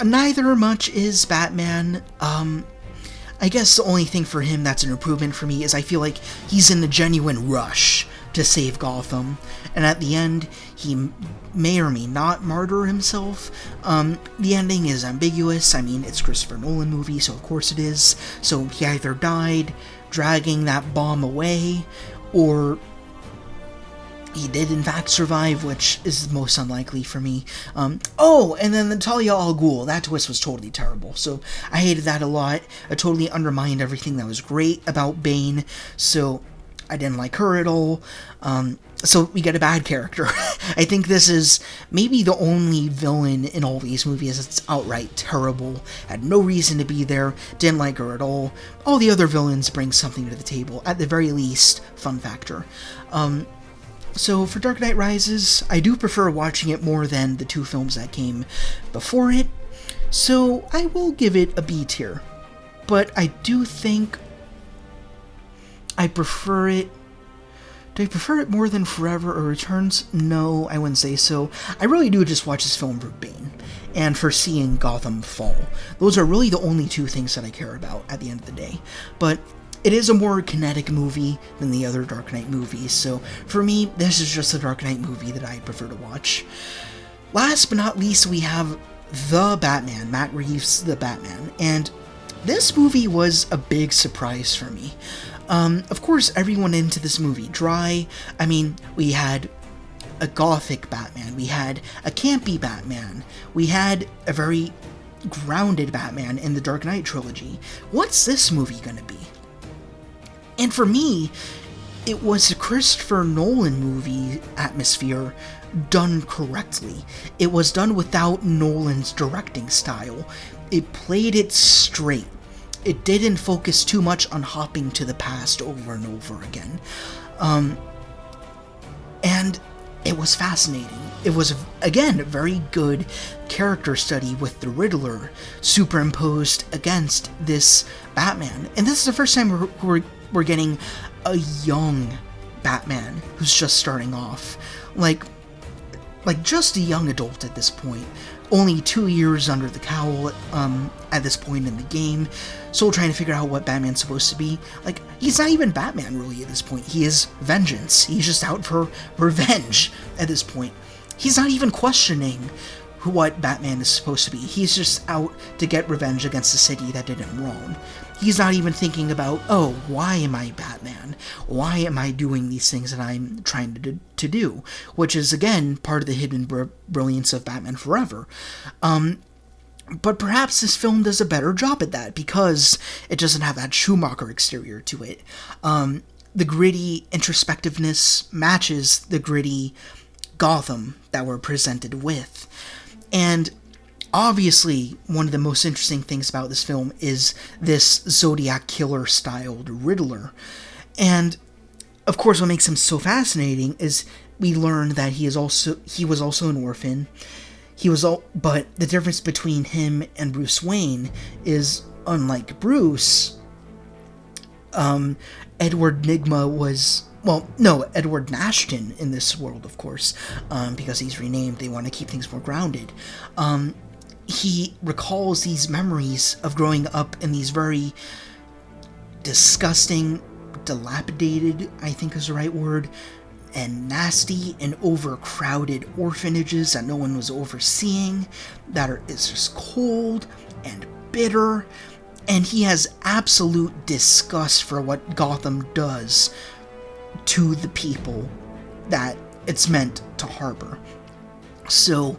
Neither much is Batman. I guess the only thing for him that's an improvement for me is I feel like he's in a genuine rush to save Gotham, and at the end, he may or may not martyr himself. The ending is ambiguous. I mean, it's a Christopher Nolan movie, so of course it is. So he either died dragging that bomb away, or he did in fact survive, which is most unlikely for me. And then the Talia al Ghul, that twist was totally terrible, so I hated that a lot. It totally undermined everything that was great about Bane, so I didn't like her at all. So we get a bad character. I think this is maybe the only villain in all these movies that's outright terrible, had no reason to be there, didn't like her at all. All the other villains bring something to the table, at the very least, fun factor. So for Dark Knight Rises, I do prefer watching it more than the two films that came before it, so I will give it a B tier. But I do think I prefer it. Do I prefer it more than Forever or Returns? No, I wouldn't say so. I really do just watch this film for Bane, and for seeing Gotham fall. Those are really the only two things that I care about at the end of the day. But it is a more kinetic movie than the other Dark Knight movies, so for me, this is just a Dark Knight movie that I prefer to watch. Last but not least, we have The Batman, Matt Reeves' The Batman, and this movie was a big surprise for me. Of course, everyone into this movie dry. I mean, we had a gothic Batman, we had a campy Batman, we had a very grounded Batman in the Dark Knight trilogy. What's this movie gonna be? And for me, it was a Christopher Nolan movie atmosphere done correctly. It was done without Nolan's directing style. It played it straight. It didn't focus too much on hopping to the past over and over again. And it was fascinating. It was, again, a very good character study with the Riddler superimposed against this Batman. And this is the first time we're getting a young Batman who's just starting off. Like just a young adult at this point. Only 2 years under the cowl at this point in the game. Still trying to figure out what Batman's supposed to be. Like, he's not even Batman really at this point. He is vengeance. He's just out for revenge at this point. He's not even questioning what Batman is supposed to be. He's just out to get revenge against the city that did him wrong. He's not even thinking about, oh, why am I Batman? Why am I doing these things that I'm trying to do? Which is, again, part of the hidden brilliance of Batman Forever. But perhaps this film does a better job at that, because it doesn't have that Schumacher exterior to it. The gritty introspectiveness matches the gritty Gotham that we're presented with. And obviously, one of the most interesting things about this film is this Zodiac Killer-styled Riddler. And, of course, what makes him so fascinating is we learn that he was also an orphan. But the difference between him and Bruce Wayne is, unlike Bruce, Edward Nygma was... Well, no, Edward Nashton in this world, of course, because he's renamed. They want to keep things more grounded. He recalls these memories of growing up in these very disgusting, dilapidated, I think is the right word, and nasty and overcrowded orphanages that no one was overseeing, it's just cold and bitter, and he has absolute disgust for what Gotham does to the people that it's meant to harbor. So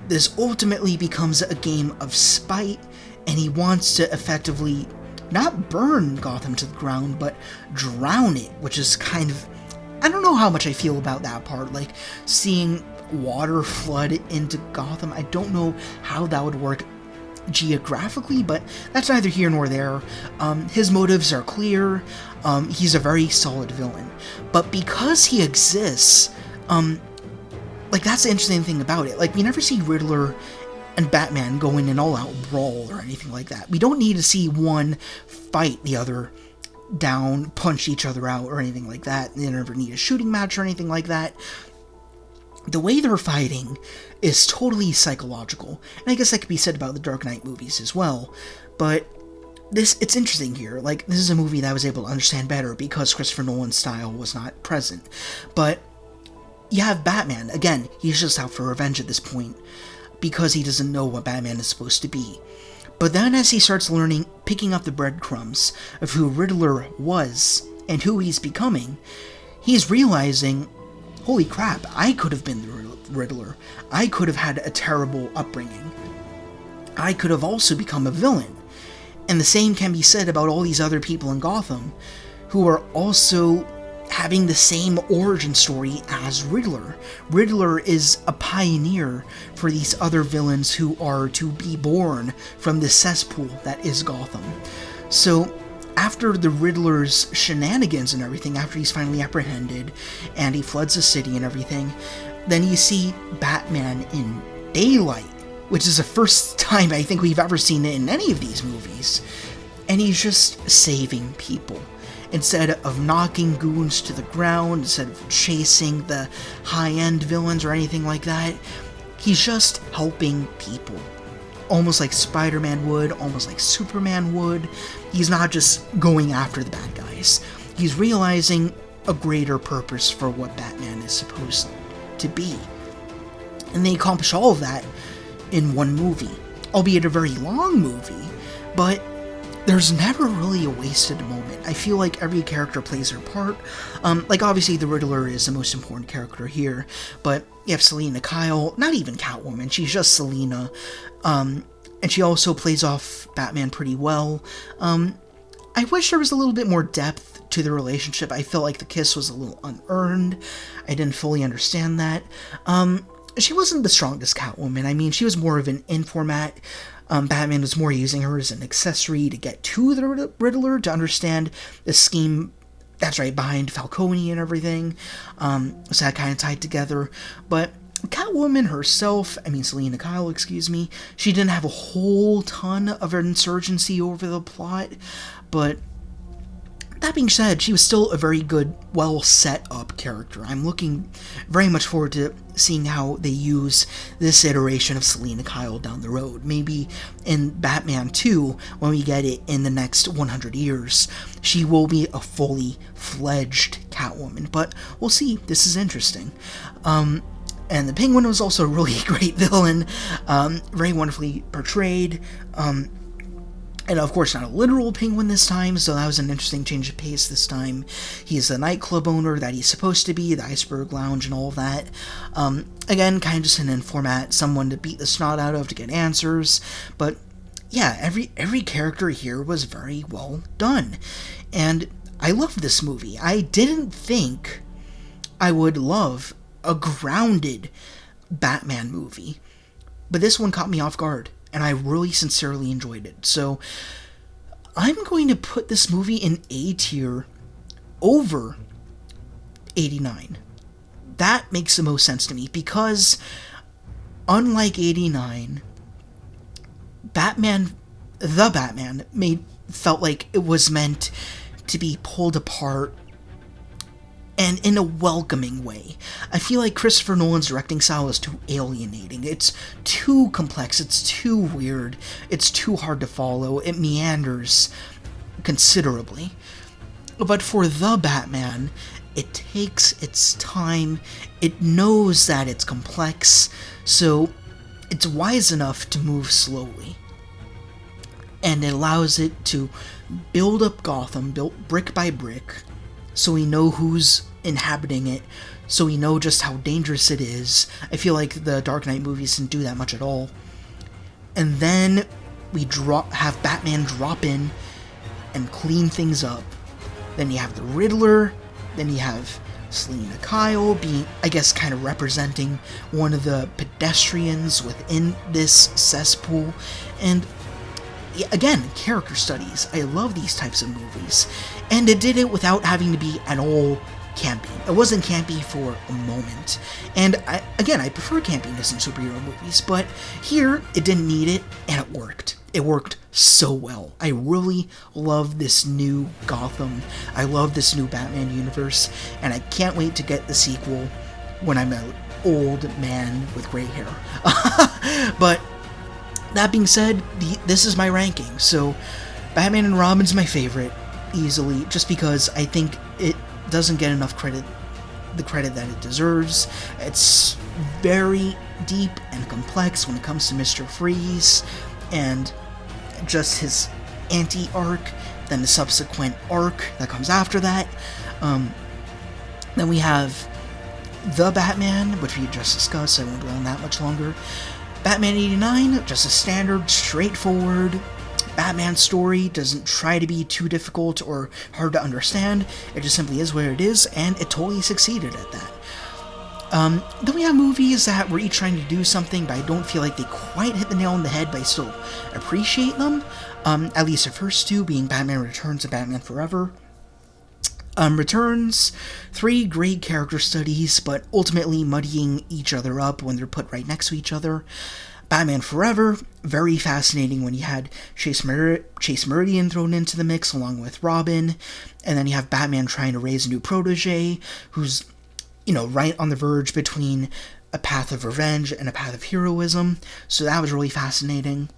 this ultimately becomes a game of spite, and he wants to effectively not burn Gotham to the ground, but drown it, which is kind of... I don't know how much I feel about that part, like seeing water flood into Gotham. I don't know how that would work geographically, but that's neither here nor there. His motives are clear. He's a very solid villain. But because he exists, that's the interesting thing about it. Like, we never see Riddler and Batman go in an all-out brawl or anything like that. We don't need to see one fight the other down, punch each other out, or anything like that. They never need a shooting match or anything like that. The way they're fighting is totally psychological. And I guess that could be said about the Dark Knight movies as well. But it's interesting here. Like, this is a movie that I was able to understand better because Christopher Nolan's style was not present. But you have Batman. Again, he's just out for revenge at this point because he doesn't know what Batman is supposed to be. But then as he starts learning, picking up the breadcrumbs of who Riddler was and who he's becoming, he's realizing, holy crap, I could have been the Riddler. I could have had a terrible upbringing. I could have also become a villain. And the same can be said about all these other people in Gotham who are also having the same origin story as Riddler. Riddler is a pioneer for these other villains who are to be born from the cesspool that is Gotham. So after the Riddler's shenanigans and everything, after he's finally apprehended and he floods the city and everything, then you see Batman in daylight, which is the first time I think we've ever seen it in any of these movies. And he's just saving people. Instead of knocking goons to the ground, instead of chasing the high-end villains or anything like that, he's just helping people. Almost like Spider-Man would, almost like Superman would. He's not just going after the bad guys. He's realizing a greater purpose for what Batman is supposed to be. And they accomplish all of that in one movie. Albeit a very long movie, but there's never really a wasted moment. I feel like every character plays their part. Like, obviously, the Riddler is the most important character here, but you have Selina Kyle, not even Catwoman, she's just Selina, and she also plays off Batman pretty well. I wish there was a little bit more depth to the relationship. I felt like the kiss was a little unearned. I didn't fully understand that. She wasn't the strongest Catwoman. I mean, she was more of an in-format. Batman was more using her as an accessory to get to the Riddler, to understand the scheme, that's right, behind Falcone and everything. So that kind of tied together. But Catwoman herself, Selina Kyle, she didn't have a whole ton of insurgency over the plot, but that being said, she was still a very good, well set up character. I'm looking very much forward to seeing how they use this iteration of Selina Kyle down the road. Maybe in Batman 2, when we get it in the next 100 years, she will be a fully fledged Catwoman. But we'll see. This is interesting. And the Penguin was also a really great villain, very wonderfully portrayed. And of course, not a literal penguin this time, so that was an interesting change of pace this time. He's the nightclub owner that he's supposed to be, the Iceberg Lounge and all of that. Again, kind of just an in-format, someone to beat the snot out of to get answers. But yeah, every character here was very well done. And I loved this movie. I didn't think I would love a grounded Batman movie, but this one caught me off guard. And I really sincerely enjoyed it. So I'm going to put this movie in A tier over 89. That makes the most sense to me because unlike 89, the Batman felt like it was meant to be pulled apart and in a welcoming way. I feel like Christopher Nolan's directing style is too alienating. It's too complex, it's too weird, it's too hard to follow, it meanders considerably. But for the Batman, it takes its time, it knows that it's complex, so it's wise enough to move slowly. And it allows it to build up Gotham, built brick by brick, so we know who's inhabiting it, so we know just how dangerous it is. I feel like the Dark Knight movies didn't do that much at all. And then we have Batman drop in and clean things up. Then you have the Riddler, then you have Selina Kyle being, I guess, kind of representing one of the pedestrians within this cesspool. And again, character studies. I love these types of movies. And it did it without having to be at all campy. It wasn't campy for a moment. And I prefer campiness in superhero movies, but here, it didn't need it, and it worked. It worked so well. I really love this new Gotham. I love this new Batman universe, and I can't wait to get the sequel when I'm an old man with gray hair. But that being said, this is my ranking. So Batman and Robin's my favorite, easily, just because I think it doesn't get enough credit, the credit that it deserves. It's very deep and complex when it comes to Mr. Freeze, and just his anti-arc, then the subsequent arc that comes after that. Then we have The Batman, which we just discussed, I won't go on that much longer. Batman 89, just a standard, straightforward Batman story, doesn't try to be too difficult or hard to understand, it just simply is what it is, and it totally succeeded at that. Then we have movies that were each trying to do something, but I don't feel like they quite hit the nail on the head, but I still appreciate them. At least the first two, being Batman Returns and Batman Forever. Returns, 3 great character studies, but ultimately muddying each other up when they're put right next to each other. Batman Forever, very fascinating when you had Chase Meridian thrown into the mix along with Robin, and then you have Batman trying to raise a new protege who's, right on the verge between a path of revenge and a path of heroism, so that was really fascinating.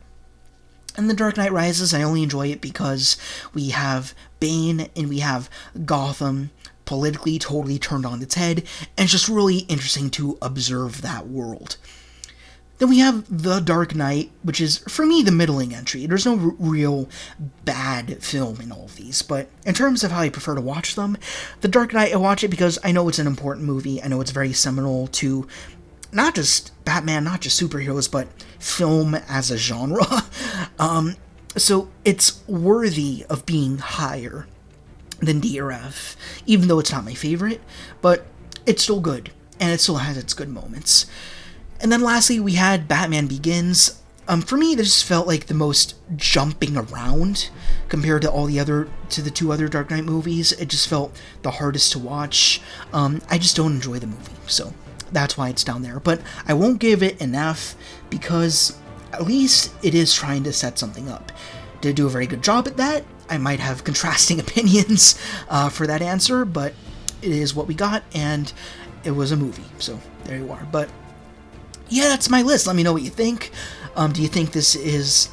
And The Dark Knight Rises, I only enjoy it because we have Bane and we have Gotham politically totally turned on its head, and it's just really interesting to observe that world. Then we have The Dark Knight, which is, for me, the middling entry. There's no real bad film in all of these, but in terms of how I prefer to watch them, The Dark Knight, I watch it because I know it's an important movie, I know it's very seminal to not just Batman, not just superheroes, but film as a genre. So it's worthy of being higher than D or F, even though it's not my favorite, but it's still good, and it still has its good moments. And then lastly, we had Batman Begins. For me, this just felt like the most jumping around compared to the 2 other Dark Knight movies. It just felt the hardest to watch. I just don't enjoy the movie, so that's why it's down there. But I won't give it an F because at least it is trying to set something up. Did it do a very good job at that? I might have contrasting opinions for that answer, but it is what we got, and it was a movie, so there you are. But yeah, that's my list. Let me know what you think. Do you think this is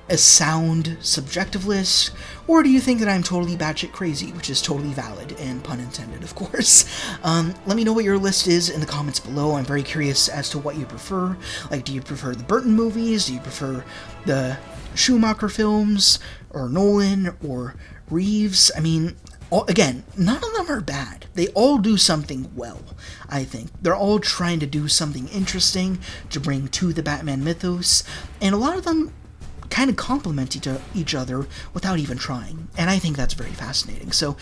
a sound, subjective list, or do you think that I'm totally batshit crazy, which is totally valid, and pun intended, of course. Let me know what your list is in the comments below. I'm very curious as to what you prefer. Like, do you prefer the Burton movies? Do you prefer the Schumacher films, or Nolan, or Reeves? I mean, again, none of them are bad. They all do something well, I think. They're all trying to do something interesting to bring to the Batman mythos, and a lot of them kind of complement each other without even trying, and I think that's very fascinating. So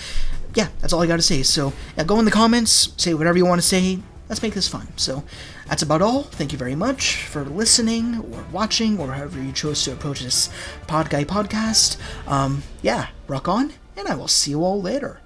yeah, that's all I gotta say. So yeah, go in the comments, say whatever you want to say. Let's make this fun. So that's about all. Thank you very much for listening or watching, or however you chose to approach this PODguy podcast. Yeah, rock on, and I will see you all later.